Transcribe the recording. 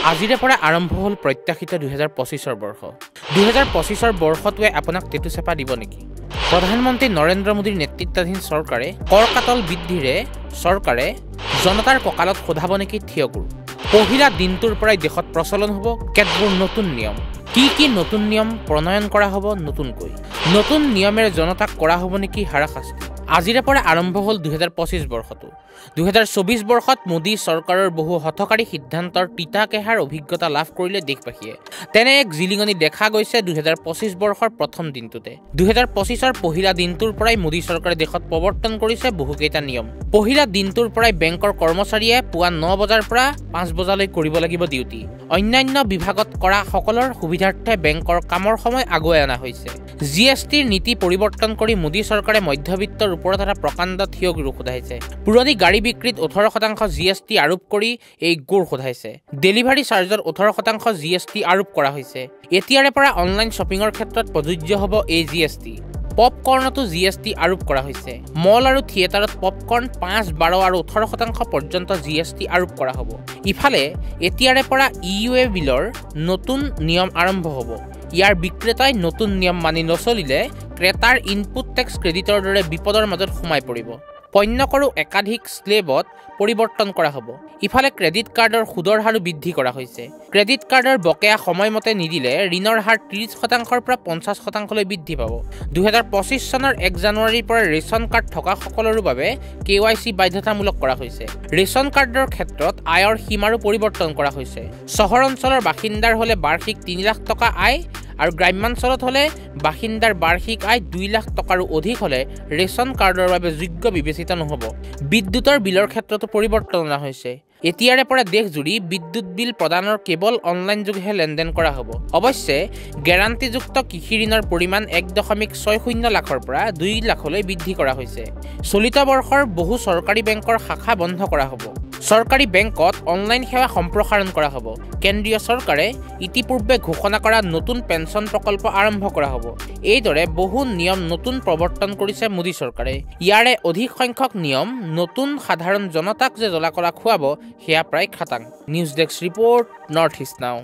আজিৰে পৰা আৰম্ভ হ'ল প্ৰত্যাশিত 2025 বৰ্ষ 2025 বৰ্ষটোৱে আপোনাক টেটু চেপা দিব নেকি প্ৰধানমন্ত্ৰী নৰেন্দ্ৰ মোদীৰ নেতৃত্বাধীন চৰকাৰে কৰ কাটল বৃদ্ধিৰে চৰকাৰে জনতাৰ কঁকালত সোধাব নেকি থিয়গুৰ পহিলা দিনটোৰ পৰাই দেশত প্ৰচলন হ'ব কেতবোৰ নতুন নিয়ম কি নতুন নিয়ম প্ৰণয়ন কৰা হ'ব নতুন নিয়মেৰে জনতাক কৰা হ'ব নেকি হাৰাশাস্তি আজিৰে পৰা আৰম্ভ হ'ল 2025 বৰ্ষটো 2024 বৰ্ষত মোদী চৰকাৰৰ বহু হঠকাৰী সিদ্ধান্তৰ তিতাকেহাৰ অভিজ্ঞতা লাভ কৰিলে দেশবাসীয়ে তেনে এক জিলিঙনি দেখা গৈছে 2025 বৰ্ষৰ প্ৰথম দিনটোতে 2025ৰ পহিলা দিনটোৰ পৰাই মোদী চৰকাৰে দেশত প্ৰৱৰ্তন কৰিছে বহুকেইটা নিয়ম পহিলা দিনটোৰ পৰাই বেংকৰ কৰ্মচাৰীয়ে পুৱা 9 বজাৰ পৰা 5 বজালৈ কৰিব লাগিব ডিউটি অন্যান্য বিভাগত কৰা সকলৰ সুবিধাৰ্থে বেংকৰ কামৰ সময় আগুৱাই অনা হৈছে জিএছটিৰ নীতি পৰিৱৰ্তন কৰি মোদী চৰকাৰে মধ্যবিত্তৰ ওপৰত এটা প্ৰকাণ্ড থিয় গুৰ সোধাইছে পুৰণি গাড়ী বিক্ৰীত 18% জিএছটি আৰোপ কৰি এই গুৰ সোধাইছে ডেলিভাৰী চাৰ্জত 18% জিএছটি আৰোপ কৰা হৈছে এতিয়াৰে পৰা অনলাইন শ্বপিঙৰ ক্ষেত্ৰত প্ৰযোজ্য হ'ব এই জিএছটি পপকৰ্ণতো জিএছটি আৰোপ কৰা হৈছে মল আৰু থিয়েটাৰত পপকৰ্ণ 5, 12 আৰু 18% পৰ্যন্ত জিএছটি আৰোপ কৰা হ'ব ইফালে এতিয়াৰে পৰা ইউএ বিলৰ নতুন নিয়ম আৰম্ভ হ'ব ইয়াৰ বিক্ৰেতাই নতুন নিয়ম মানি নচলিলে ক্ৰেতাৰ ইনপুট টেক্স ক্ৰেডিটৰ দৰে বিপদৰ মাজত সোমাই পৰিব পণ্যকৰো একাধিক স্লেবত পৰিৱৰ্তন কৰা হ'ব ইফালে ক্ৰেডিট কাৰ্ডৰ সুদৰ হাৰো বৃদ্ধি কৰা হৈছে ক্ৰেডিট কাৰ্ডৰ বকেয়া সময়মতে নিদিলে ঋণৰ হাৰ 30%ৰ পৰা 50%লৈ বৃদ্ধি পাব 2025 চনৰ 1 জানুৱাৰীৰ পৰা ৰেচন কাৰ্ড থকা সকলৰ বাবে কেৱাইচি বাধ্যতামূলক কৰা হৈছে ৰেচন কাৰ্ডৰ ক্ষেত্ৰত আয়ৰ সীমাৰো পৰিৱৰ্তন কৰা হৈছে চহৰ অঞ্চলৰ বাসিন্দাৰ হলে বাৰ্ষিক 3 লাখ টকা আয় আৰু গ্ৰামাঞ্চলত হলে বাসিন্দাৰ বাৰ্ষিক আয় 2 লাখ টকাৰো অধিক হলে ৰেচন কাৰ্ডৰ বাবে যোগ্য বিবেচিত নহব বিদ্যুতৰ বিলৰ ক্ষেত্ৰতো পৰিৱৰ্তন অনা হৈছে এতিয়াৰে পৰা দেশজুৰি বিদ্যুৎ বিল প্ৰদানৰ কেৱল অনলাইন যোগেহে লেনদেন কৰা হ'ব অৱশ্যে গ্যাৰাণ্টিযুক্ত কৃষি ঋণৰ পৰিমাণ 1.60 লাখৰ পৰা 2 লাখলৈ বৃদ্ধি কৰা হৈছে চলিত বৰ্ষৰ বহু চৰকাৰী বেংকৰ শাখা বন্ধ কৰা হ'ব চৰকাৰী বেংকত অনলাইন সেৱা সম্প্ৰসাৰণ কৰা হ'ব কেন্দ্ৰীয় চৰকাৰে ইতিপূৰ্বে ঘোষণা কৰা নতুন পেন্সন প্ৰকল্প আৰম্ভ কৰা হ'ব এইদৰে বহু নিয়ম নতুন প্ৰৱৰ্তন কৰিছে মোদী চৰকাৰে ইয়াৰে অধিক সংখ্যক নিয়ম নতুন সাধাৰণ জনতাক যে জ্বলাকলা খুৱাব সেয়া প্ৰায় খাটাং news desk report north east নাও